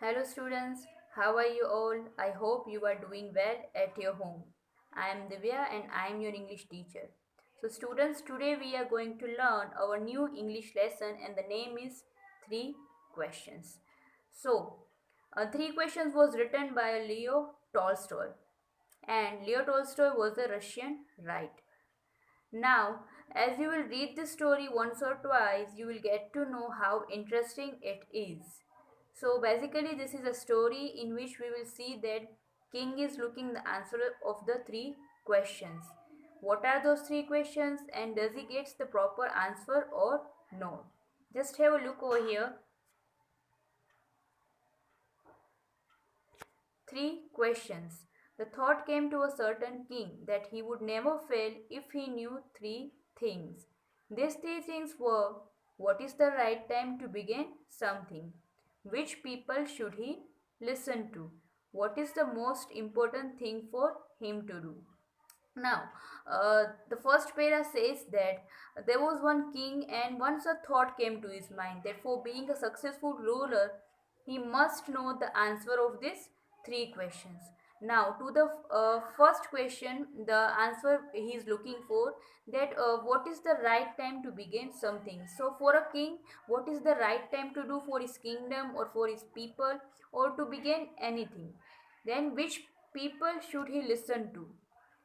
Hello students, how are you all? I hope you are doing well at your home. I am Divya and I am your English teacher. So students, today we are going to learn our new English lesson and the name is 3 questions. So, 3 questions was written by Leo Tolstoy and Leo Tolstoy was a Russian writer. Now, as you will read the story once or twice, you will get to know how interesting it is. So basically, this is a story in which we will see that King is looking the answer of the 3 questions. What are those 3 questions and does he get the proper answer or no? Just have a look over here. 3 questions. The thought came to a certain king that he would never fail if he knew 3 things. These 3 things were: what is the right time to begin something? Which people should he listen to? What is the most important thing for him to do? Now, the first para says that there was one king, and once a thought came to his mind that for being a successful ruler, he must know the answer of these 3 questions. Now, to the first question, the answer he is looking for that what is the right time to begin something. So, for a king, what is the right time to do for his kingdom or for his people or to begin anything? Then, which people should he listen to?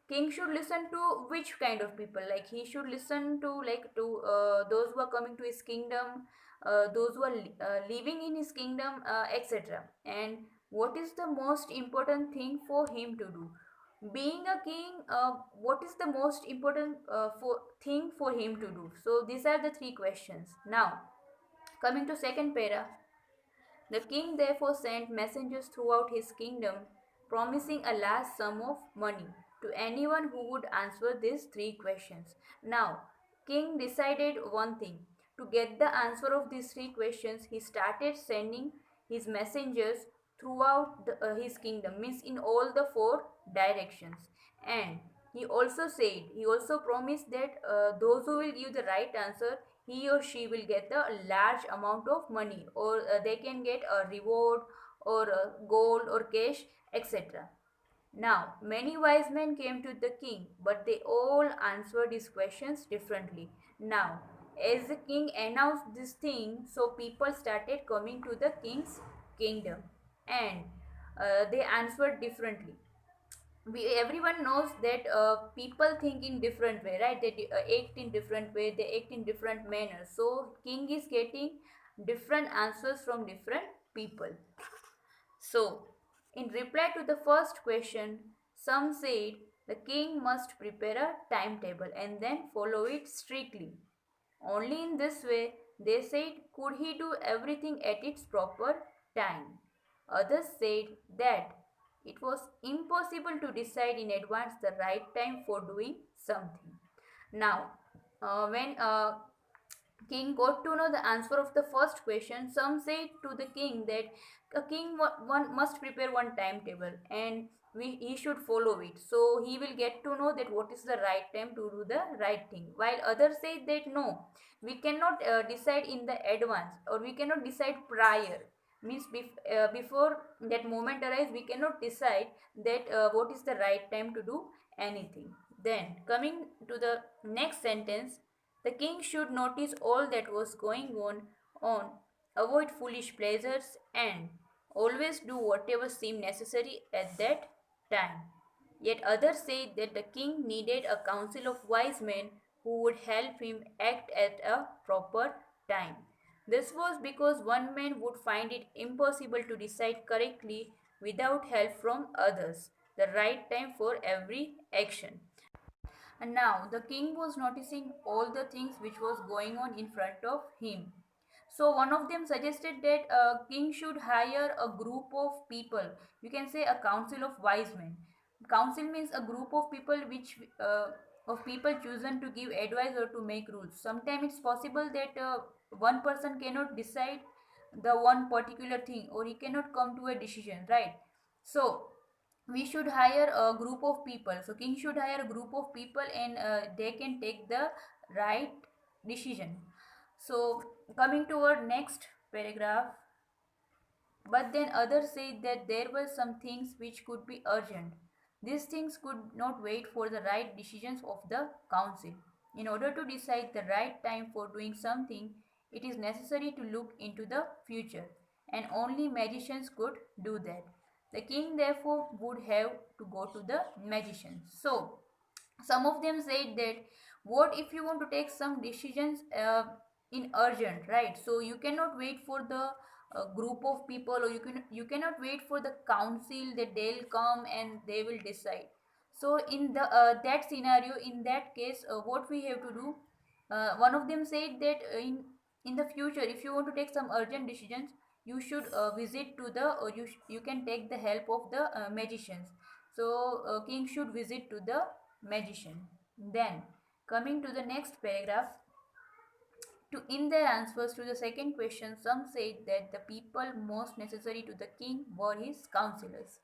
King should listen to which kind of people? Like he should listen to those who are coming to his kingdom, those who are living in his kingdom, etc. And what is the most important thing for him to do? Being a king, what is the most important for thing for him to do? So these are the 3 questions. Now coming to second para, the king therefore sent messengers throughout his kingdom, promising a large sum of money to anyone who would answer these 3 questions. Now, king decided one thing. To get the answer of these 3 questions, he started sending his messengers throughout his kingdom, means in all the 4 directions. And he also promised that those who will give the right answer, he or she will get a large amount of money, or they can get a reward or gold or cash, etc. Now, many wise men came to the king, but they all answered his questions differently. Now, as the king announced this thing, so people started coming to the king's kingdom and they answered differently. Everyone knows that people think in different way, right? They act in different way, they act in different manners. So king is getting different answers from different people. So in reply to the first question, some said the king must prepare a timetable and then follow it strictly. Only in this way, they said, could he do everything at its proper time. Others said that it was impossible to decide in advance the right time for doing something. Now, when king got to know the answer of the first question, some said to the king that a king one must prepare one timetable and he should follow it. So he will get to know that what is the right time to do the right thing. While others say that no, we cannot decide in the advance or we cannot decide prior. Means before that moment arrives, we cannot decide that what is the right time to do anything. Then coming to the next sentence, the king should notice all that was going on, avoid foolish pleasures, and always do whatever seemed necessary at that time. Yet others say that the king needed a council of wise men who would help him act at a proper time. This was because one man would find it impossible to decide correctly without help from others, the right time for every action. And now the king was noticing all the things which was going on in front of him. So one of them suggested that a king should hire a group of people. You can say a council of wise men. Council means a group of people which of people chosen to give advice or to make rules. Sometimes it's possible that one person cannot decide the one particular thing or he cannot come to a decision, right? So we should hire a group of people. So king should hire a group of people and they can take the right decision. So coming to our next paragraph, But then others said that there were some things which could be urgent. These things could not wait for the right decisions of the council. In order to decide the right time for doing something, it is necessary to look into the future, and only magicians could do that. The king therefore would have to go to the magicians. So, some of them said that what if you want to take some decisions in urgent, right? So you cannot wait for the group of people, or you cannot wait for the council that they'll come and they will decide. So in the that scenario, in that case, what we have to do, one of them said that in the future, if you want to take some urgent decisions, you should visit to the, or you can take the help of the magicians. So king should visit to the magician. Then, coming to the next paragraph, to in their answers to the second question, some said that the people most necessary to the king were his counselors.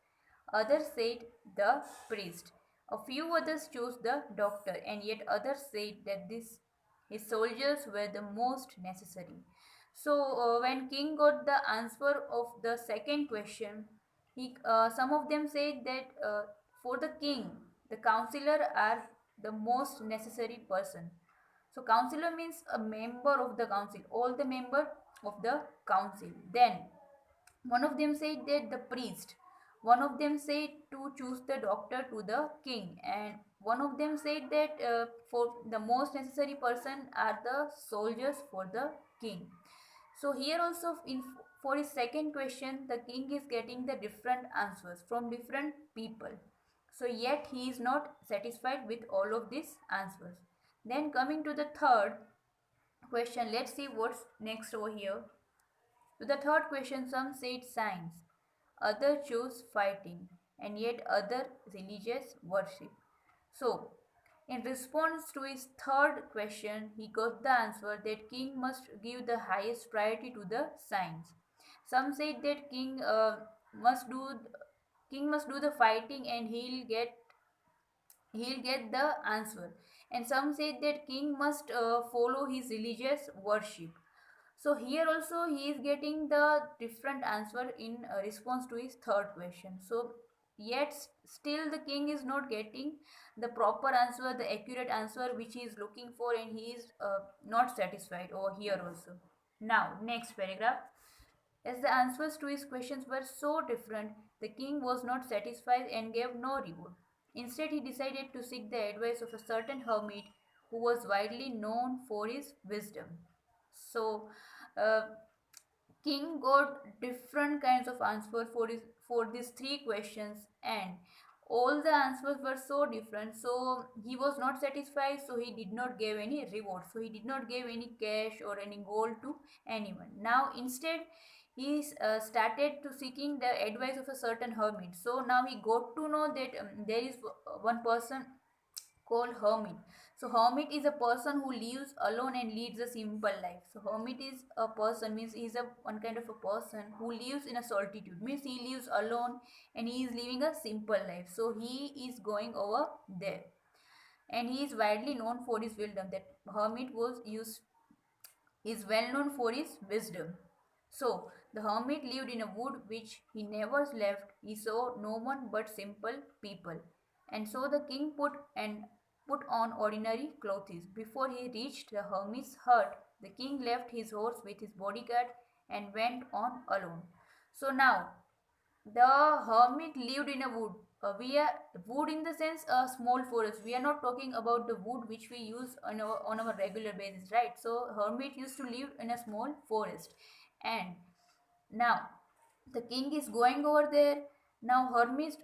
Others said the priest. A few others chose the doctor, and yet others said that his soldiers were the most necessary. So, when king got the answer of the second question, some of them said that for the king, the counselor are the most necessary person. So councillor means a member of the council, all the member of the council. Then one of them said that the priest, one of them said to choose the doctor to the king, and one of them said that for the most necessary person are the soldiers for the king. So here also in for his second question, the king is getting the different answers from different people. So yet he is not satisfied with all of these answers. Then coming to the third question, let's see what's next over here. To the third question, some said science, other chose fighting, and yet other religious worship. So, in response to his third question, he got the answer that king must give the highest priority to the science. Some said that must do king must do the fighting and he'll get the answer. And some said that king must follow his religious worship. So here also he is getting the different answer in response to his third question. So yet still the king is not getting the proper answer, the accurate answer which he is looking for, and he is not satisfied over here also. Now next paragraph. As the answers to his questions were so different, the king was not satisfied and gave no reward. Instead, he decided to seek the advice of a certain hermit who was widely known for his wisdom. So, uh, king got different kinds of answers for these three questions, and all the answers were so different. So he was not satisfied. So he did not give any reward. So he did not give any cash or any gold to anyone. Now instead he started to seeking the advice of a certain hermit. So now he got to know that there is one person called hermit. So hermit is a person who lives alone and leads a simple life. So hermit is a person, means he is a one kind of a person who lives in a solitude, means he lives alone and he is living a simple life. So he is going over there, and he is widely known for his wisdom. That hermit was used is well known for his wisdom. So the hermit lived in a wood which he never left. He saw no one but simple people. And so the king put on ordinary clothes. Before he reached the hermit's hut, the king left his horse with his bodyguard and went on alone. So now the hermit lived in a wood. We are wood in the sense a small forest. We are not talking about the wood which we use on our regular basis, right? So hermit used to live in a small forest, and now the king is going over there. Now hermit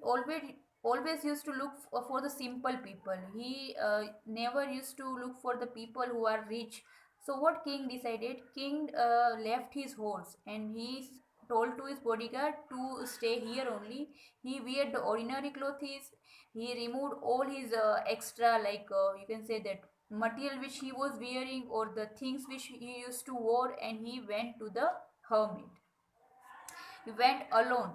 always used to look for the simple people. He never used to look for the people who are rich. So what king decided? King left his horse and he told to his bodyguard to stay here only. He wear the ordinary clothes. He removed all his extra, like you can say that material which he was wearing or the things which he used to wear, and he went to the hermit. He went alone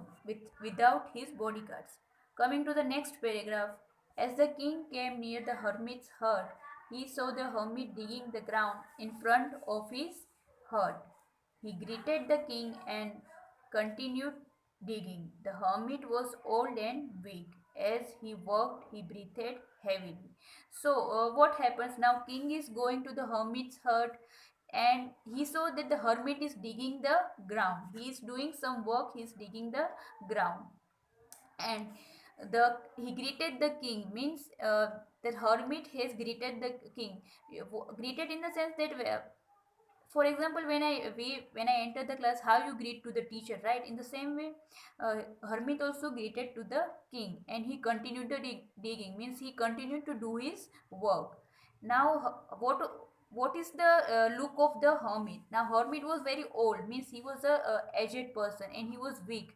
without his bodyguards. Coming to the next paragraph, as the king came near the hermit's hut, he saw the hermit digging the ground in front of his hut. He greeted the king and continued digging. The hermit was old and weak. As he worked, he breathed heavily. So, what happens now? King is going to the hermit's hut and he saw that the hermit is digging the ground. He is doing some work, he is digging the ground. And he greeted the king, means the hermit has greeted the king. Greeted in the sense that for example, when I enter the class, how you greet to the teacher, right? In the same way, hermit also greeted to the king, and he continued the digging, means he continued to do his work. Now what is the look of the hermit? Now hermit was very old, means he was a aged person and he was weak.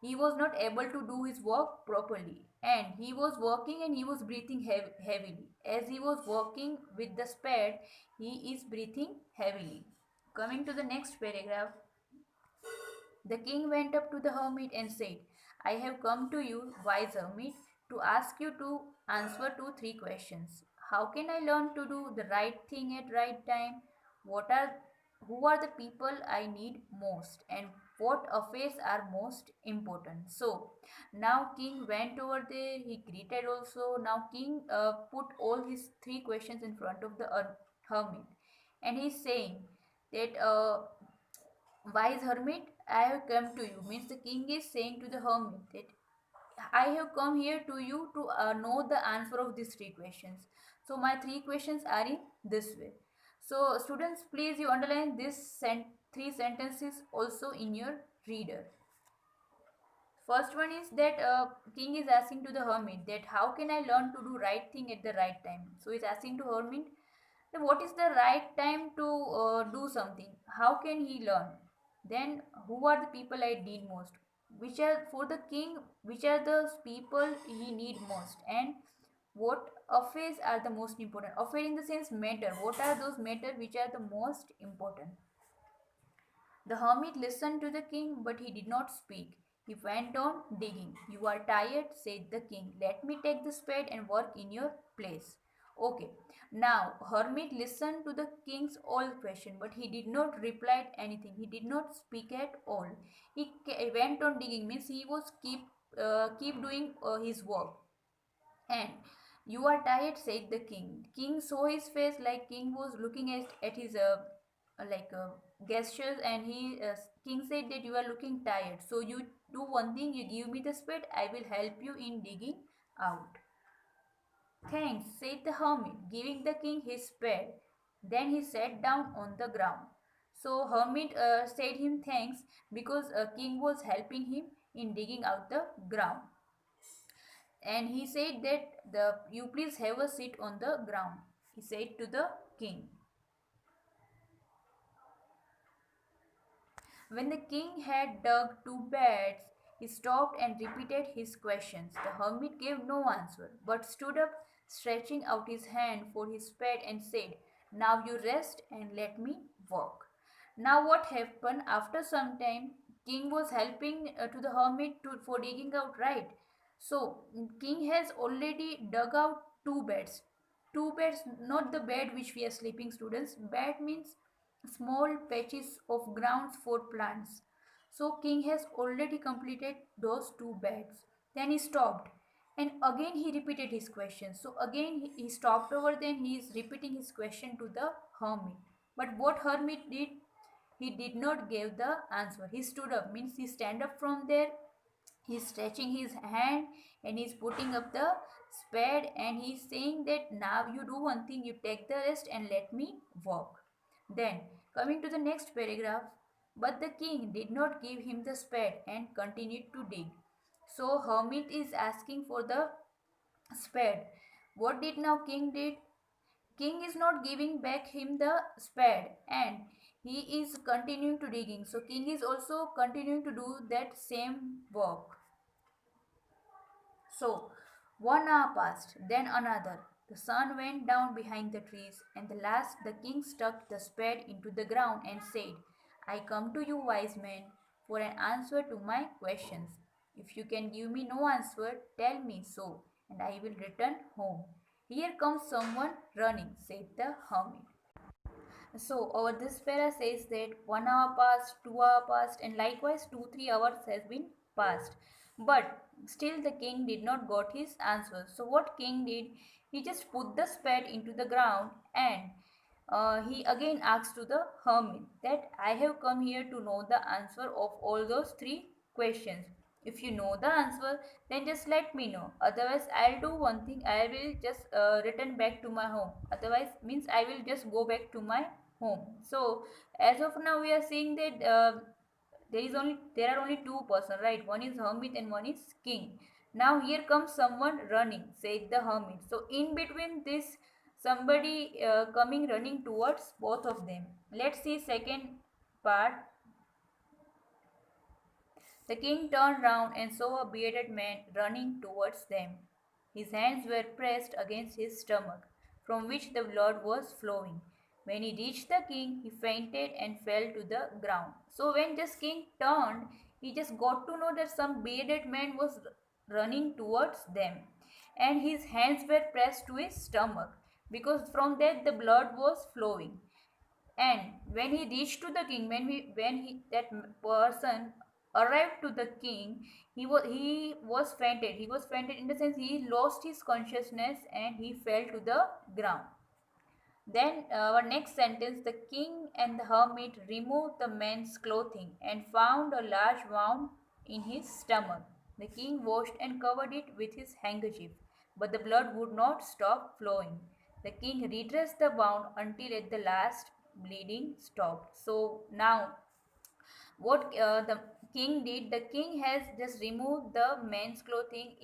He was not able to do his work properly, and he was working and he was breathing heavily. As he was working with the spade, he is breathing heavily. Coming to the next paragraph, the king went up to the hermit and said, I have come to you, wise hermit, to ask you to answer two, three questions. How can I learn to do the right thing at right time? What are who are the people I need most, and what affairs are most important? So now king went over there, he greeted also. Now king put all his three questions in front of the hermit, and he's saying that wise hermit, I have come to you. Means the king is saying to the hermit that I have come here to you to know the answer of these three questions. So my three questions are in this way. So students, please you underline this three sentences also in your reader. First one is that king is asking to the hermit that how can I learn to do right thing at the right time. So he's asking to hermit that what is the right time to do something. How can he learn? Then who are the people I need most? Which are for the king? Which are the people he need most? And what affairs are the most important? Affair in the sense matter. What are those matter which are the most important? The hermit listened to the king, but he did not speak. He went on digging. You are tired, said the king. Let me take the spade and work in your place. Okay. Now, hermit listened to the king's all question, but he did not reply anything. He did not speak at all. He went on digging, means he was keep doing his work. And you are tired, said the king. King saw his face like king was looking at his like gestures, and king said that you are looking tired. So you do one thing, you give me the spade, I will help you in digging out. Thanks, said the hermit, giving the king his spade. Then he sat down on the ground. So hermit said him thanks because king was helping him in digging out the ground. And he said that you please have a seat on the ground, he said to the king. When the king had dug two beds, he stopped and repeated his questions. The hermit gave no answer, but stood up, stretching out his hand for his spade, and said, now you rest and let me work. Now what happened? After some time, king was helping to the hermit for digging out, right? So king has already dug out two beds. Two beds, not the bed which we are sleeping, students. Bed means small patches of grounds for plants. So king has already completed those two beds. Then he stopped and again he repeated his question. So again he stopped over, then he is repeating his question to the hermit. But what hermit did? He did not give the answer. He stood up, means he stand up from there. He's stretching his hand and he's putting up the spade, and he's saying that now you do one thing, you take the rest and let me work. Then coming to the next paragraph, but the king did not give him the spade and continued to dig. So hermit is asking for the spade. What did now king did? King is not giving back him the spade, and he is continuing to digging. So king is also continuing to do that same work. So, 1 hour passed, then another. The sun went down behind the trees, and at last the king stuck the spade into the ground and said, I come to you, wise man, for an answer to my questions. If you can give me no answer, tell me so, and I will return home. Here comes someone running, said the hermit. So, our this para says that 1 hour passed, 2 hour passed, and likewise 2 3 hours has been passed. But still the king did not got his answer. So what king did? He just put the spade into the ground and he again asked to the hermit that I have come here to know the answer of all those three questions. If you know the answer, then just let me know. Otherwise, I'll do one thing. I will just return back to my home. Otherwise, means I will just go back to my home. So as of now, we are seeing that there are only two person, right? One is hermit and one is king. Now here comes someone running, said the hermit. So in between this, somebody coming running towards both of them. Let's see second part. The king turned round and saw a bearded man running towards them. His hands were pressed against his stomach, from which the blood was flowing. When he reached the king, he fainted and fell to the ground. So when this king turned, he just got to know that some bearded man was running towards them, and his hands were pressed to his stomach, because from that the blood was flowing. And when he reached to the king, when he that person arrived to the king, he was fainted. He was fainted in the sense he lost his consciousness and he fell to the ground. Then our next sentence, the king and the hermit removed the man's clothing and found a large wound in his stomach. The king washed and covered it with his handkerchief, but the blood would not stop flowing. The king redressed the wound until at the last bleeding stopped. So now what the king did, the king has just removed the man's clothing,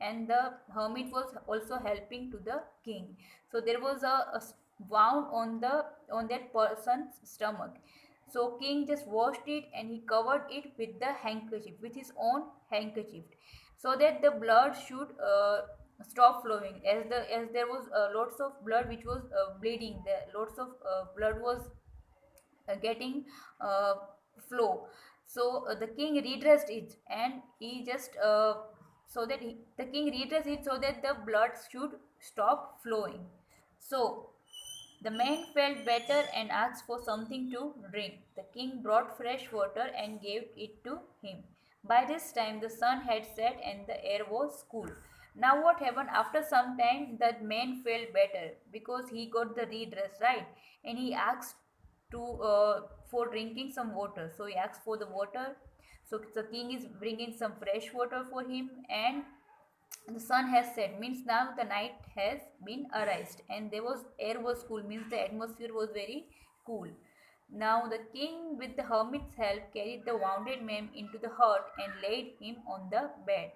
and the hermit was also helping to the king. So there was a wound on the on that person's stomach. So king just washed it and he covered it with the handkerchief, with his own handkerchief, so that the blood should stop flowing. As there was lots of blood which was bleeding, there lots of blood was getting uh, flow. So the king redressed it, and he just the king redressed it so that the blood should stop flowing. So the man felt better and asked for something to drink. The king brought fresh water and gave it to him. By this time, the sun had set and the air was cool. Now, what happened? After some time, that man felt better because he got the redress, right? And he asked to for drinking some water. So he asked for the water. So the king is bringing some fresh water for him, and the sun has set, means now the night has been arised, and there was air was cool, means the atmosphere was very cool. Now the king with the hermit's help carried the wounded man into the hut and laid him on the bed.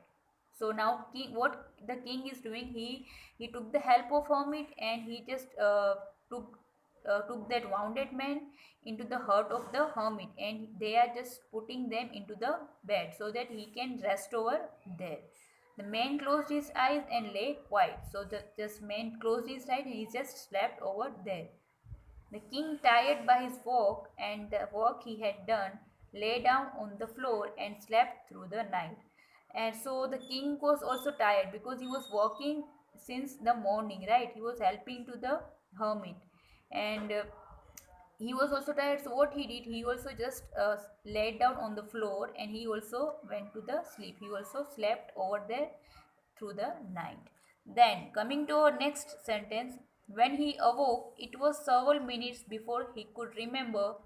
So now what the king is doing, he took the help of hermit, and he just took took that wounded man into the hut of the hermit, and they are just putting them into the bed so that he can rest over there. The man closed his eyes and lay quiet. So the just man closed his eyes and he just slept over there. The king, tired by his walk and the work he had done, lay down on the floor and slept through the night. And so the king was also tired because he was working since the morning, right? He was helping to the hermit, and he was also tired. So what he did, he also just laid down on the floor and he also went to the sleep. He also slept over there through the night. Then coming to our next sentence, when he awoke, it was several minutes before he could remember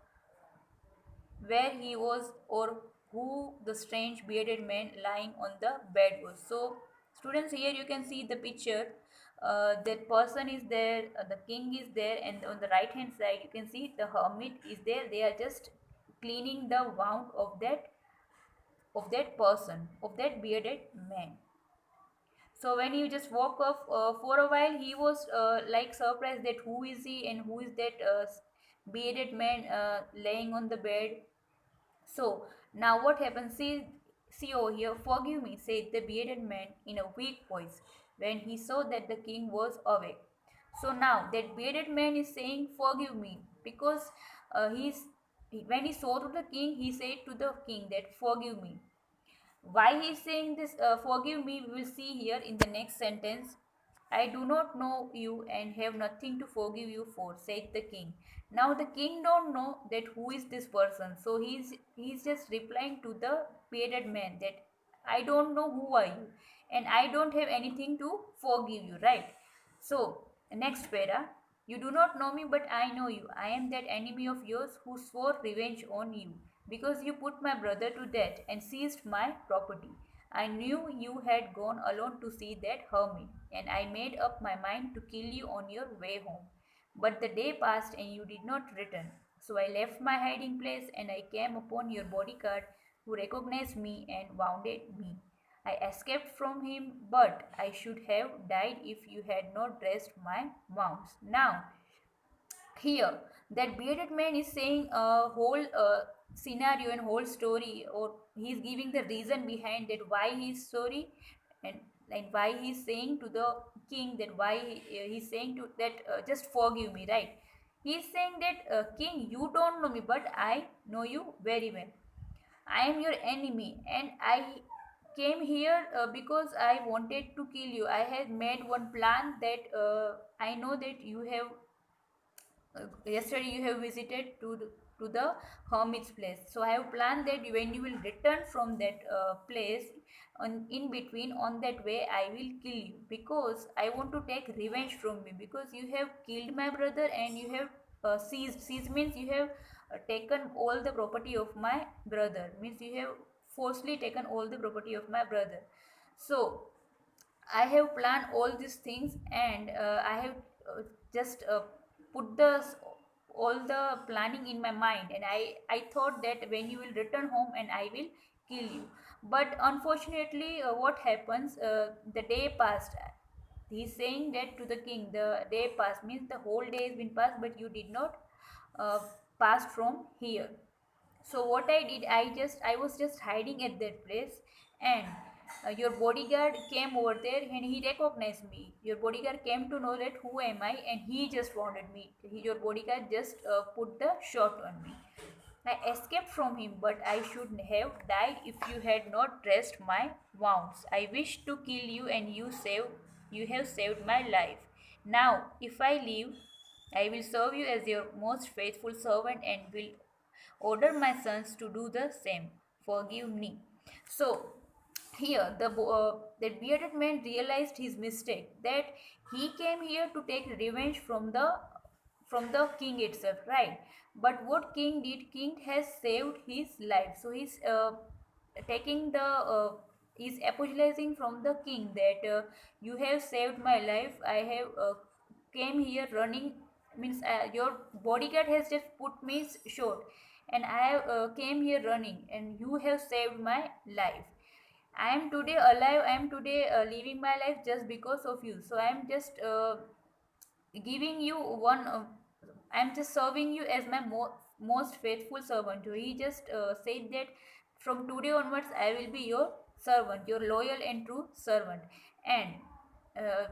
where he was or who the strange bearded man lying on the bed was. So, students, here you can see the picture. That person is there, the king is there, and on the right hand side, you can see the hermit is there. They are just cleaning the wound of that person, of that bearded man. So when he just woke up for a while, he was like surprised that who is he and who is that bearded man laying on the bed. So now what happens? See over here, forgive me, said the bearded man in a weak voice when he saw that the king was awake. So now that bearded man is saying, forgive me, because when he saw to the king, he said to the king that forgive me. Why he is saying this, forgive me, we will see here in the next sentence. I do not know you and have nothing to forgive you for, said the king. Now the king don't know that who is this person. So he's just replying to the bearded man that I don't know who are you, and I don't have anything to forgive you, right? So, next para. You do not know me, but I know you. I am that enemy of yours who swore revenge on you because you put my brother to death and seized my property. I knew you had gone alone to see that hermit, and I made up my mind to kill you on your way home. But the day passed and you did not return. So I left my hiding place and I came upon your bodyguard who recognized me and wounded me. I escaped from him, but I should have died if you had not dressed my wounds. Now, here, that bearded man is saying a whole scenario and whole story, or he's giving the reason behind that why he's sorry, and like why he's saying to the king that why he's saying to that just forgive me, right? He's saying that king, you don't know me, but I know you very well. I am your enemy, and I came here because I wanted to kill you. I had made one plan that I know that you have yesterday you have visited to the hermit's place, so I have planned that when you will return from that place, in between on that way I will kill you because I want to take revenge from you because you have killed my brother and you have seized means you have taken all the property of my brother, means you have forcefully taken all the property of my brother. So I have planned all these things, and I have just put all the planning in my mind, and I thought that when you will return home and I will kill you. But unfortunately, what happens? The day passed. He's saying that to the king. The day passed means the whole day has been passed, but you did not uh, pass from here. So what I did, I was just hiding at that place, and your bodyguard came over there and he recognized me. Your bodyguard came to know that who am I, and he just wanted me. Your bodyguard just put the shot on me. I escaped from him, but I should have died if you had not dressed my wounds. I wished to kill you, and you have saved my life. Now, if I live, I will serve you as your most faithful servant and will order my sons to do the same. Forgive me. So, here that bearded man realized his mistake, that he came here to take revenge from the king itself, right? But what king did? King has saved his life, so he's taking the he's apologizing from the king that you have saved my life. I have came here running, means your bodyguard has just put me short, and I have came here running, and you have saved my life. I am today alive. I am today living my life just because of you. So I am just giving you one. I am just serving you as my most faithful servant. So he just said that from today onwards I will be your servant, your loyal and true servant, and uh,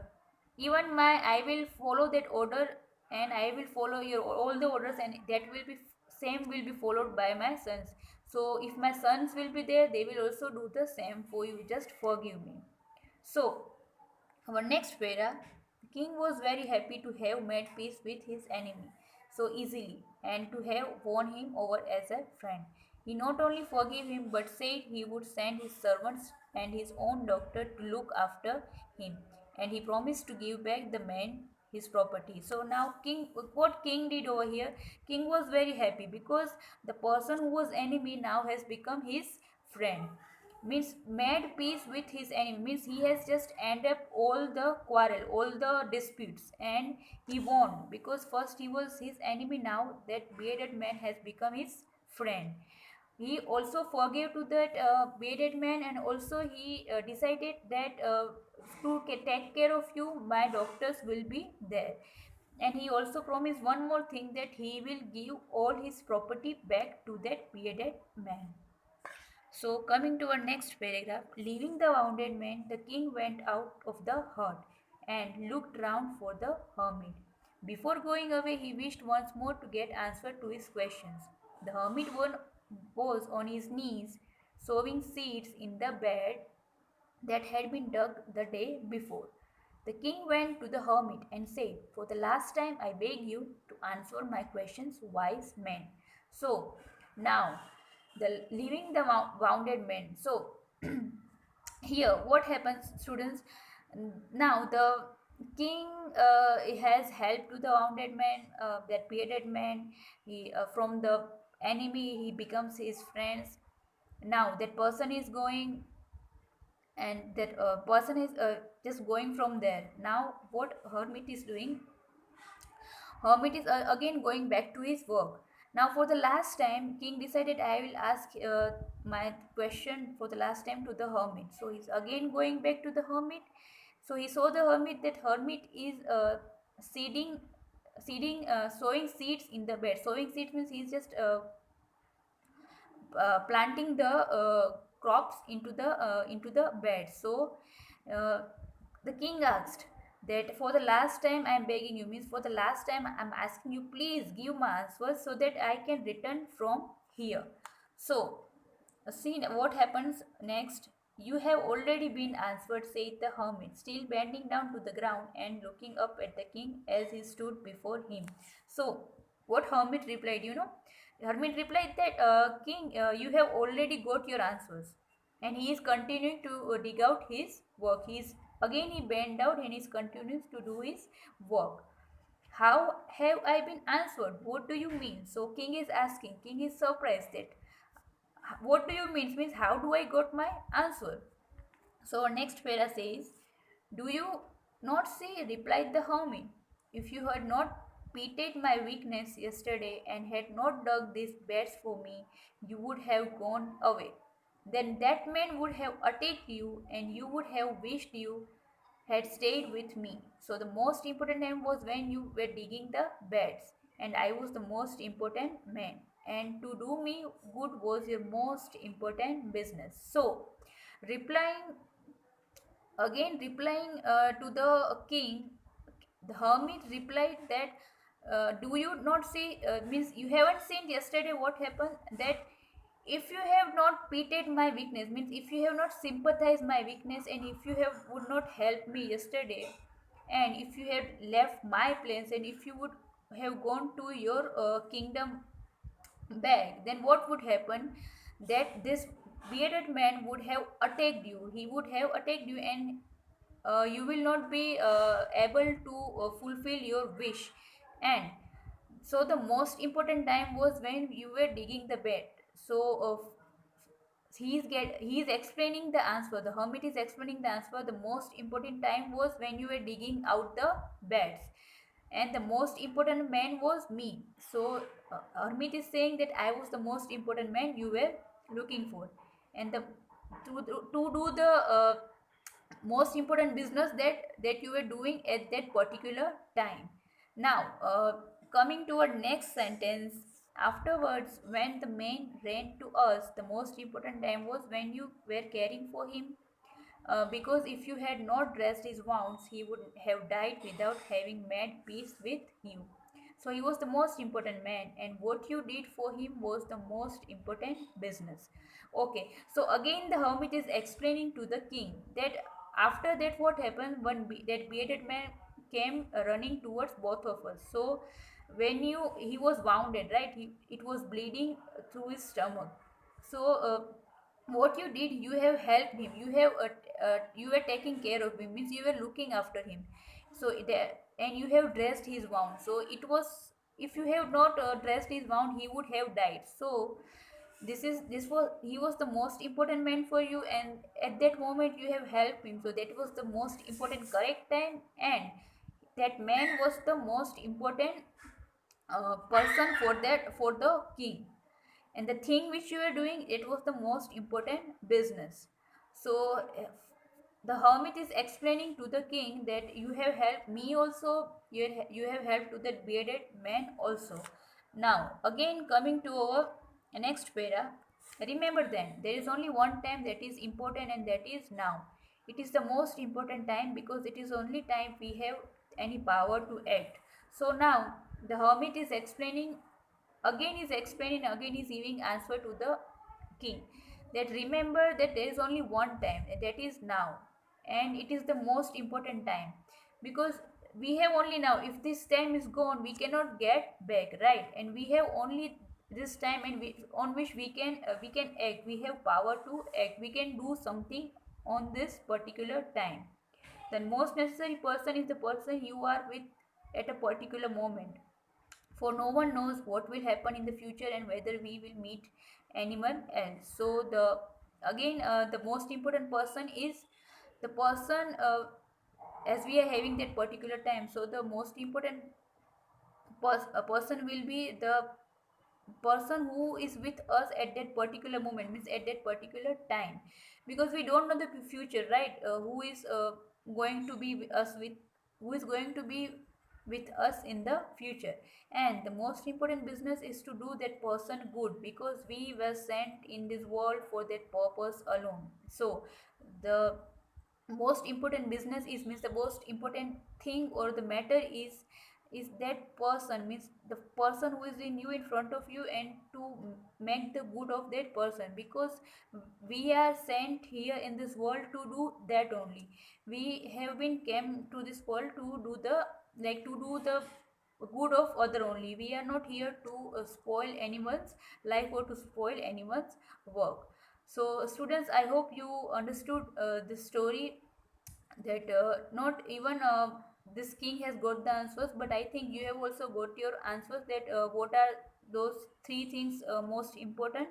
even my I will follow that order, and I will follow your all the orders, and that will be same will be followed by my sons. So if my sons will be there, they will also do the same for you. Just forgive me. So our next para, the king was very happy to have made peace with his enemy so easily and to have won him over as a friend. He not only forgave him but said he would send his servants and his own doctor to look after him, and he promised to give back the man his property. So now king, what king did over here, king was very happy because the person who was enemy now has become his friend, means made peace with his enemy, means he has just end up all the quarrel, all the disputes, and he won because first he was his enemy, now that bearded man has become his friend. He also forgave to that bearded man, and also he decided that to take care of you my doctors will be there, and he also promised one more thing, that he will give all his property back to that bearded man. So, coming to our next paragraph, leaving the wounded man, the king went out of the hut and looked round for the hermit. Before going away, he wished once more to get answer to his questions. The hermit was on his knees, sowing seeds in the bed that had been dug the day before. The king went to the hermit and said, "For the last time, I beg you to answer my questions, wise man." So, now, the leaving the wounded man. So, Here what happens, students? Now the king has helped to the wounded man, that bearded man. He from the enemy he becomes his friends. Now that person is going, and that person is just going from there. Now what hermit is doing? Hermit is again going back to his work. Now, for the last time, king decided I will ask my question for the last time to the hermit. So he's again going back to the hermit. So he saw the hermit, that hermit is seeding, sowing seeds in the bed. Sowing seeds means he's just planting the crops into the bed. So uh, the king asked that for the last time I am begging you, means for the last time I am asking you, please give my answers so that I can return from here. So see what happens next. You have already been answered, said the hermit, still bending down to the ground and looking up at the king as he stood before him. So, what hermit replied, Hermit replied that, king, you have already got your answers. And he is continuing to dig out his work. He bent down and is continuing to do his work. How have I been answered? What do you mean? So king is asking. King is surprised that, what do you means how do I got my answer? So next para says, do you not see, replied the hermit, if you had not pitied my weakness yesterday and had not dug these beds for me, you would have gone away. Then that man would have attacked you and you would have wished you had stayed with me. So the most important time was when you were digging the beds, and I was the most important man. And to do me good was your most important business. So, replying replying to the king, the hermit replied that, do you not see, means you haven't seen yesterday what happened, that if you have not pitied my weakness, means if you have not sympathized my weakness, and if you have would not help me yesterday, and if you had left my place, and if you would have gone to your kingdom back, then what would happen? That this bearded man would have attacked you. He would have attacked you, and you will not be able to fulfill your wish. And so the most important time was when you were digging the bed. So he's explaining the answer. The hermit is explaining the answer. The most important time was when you were digging out the beds, and the most important man was me. So hermit is saying that I was the most important man you were looking for, and the to do the most important business that you were doing at that particular time. Now, coming to our next sentence. Afterwards, when the man ran to us, the most important time was when you were caring for him, because if you had not dressed his wounds, he would have died without having made peace with you. So he was the most important man, and what you did for him was the most important business. Okay, so again, the hermit is explaining to the king that after that, what happened when that bearded man came running towards both of us. So when he was wounded, right? It was bleeding through his stomach. So what you did, you have helped him, you were taking care of him, means you were looking after him. So and you have dressed his wound. So it was, if you have not dressed his wound, he would have died. So this was, he was the most important man for you, and at that moment you have helped him. So that was the most important correct time, and that man was the most important person for the king, and the thing which you were doing, it was the most important business. So the hermit is explaining to the king that you have helped me also, you have helped to that bearded man also. Now again, coming to our next para. Remember, then there is only one time that is important, and that is now. It is the most important time because it is only time we have any power to act. So now the hermit is explaining, again is giving answer to the king, that remember that there is only one time, and that is now, and it is the most important time, because we have only now. If this time is gone, we cannot get back, right? And we have only this time, and on which we can act, we have power to act, we can do something on this particular time. The most necessary person is the person you are with at a particular moment, for no one knows what will happen in the future and whether we will meet anyone else. So the most important person is the person, as we are having that particular time. So the most important a person will be the person who is with us at that particular moment, means at that particular time, because we don't know the future, right? Who is going to be with us with who is going to be with us in the future. And the most important business is to do that person good, because we were sent in this world for that purpose alone. So the most important business is, means the most important thing or the matter is that person, means the person who is in you, in front of you, and to make the good of that person, because we are sent here in this world to do that only. We have been came to this world to do the, like, to do the good of other only. We are not here to spoil anyone's life or to spoil anyone's work. So students, I hope you understood this story, that not even this king has got the answers, but I think you have also got your answers, that what are those three things most important.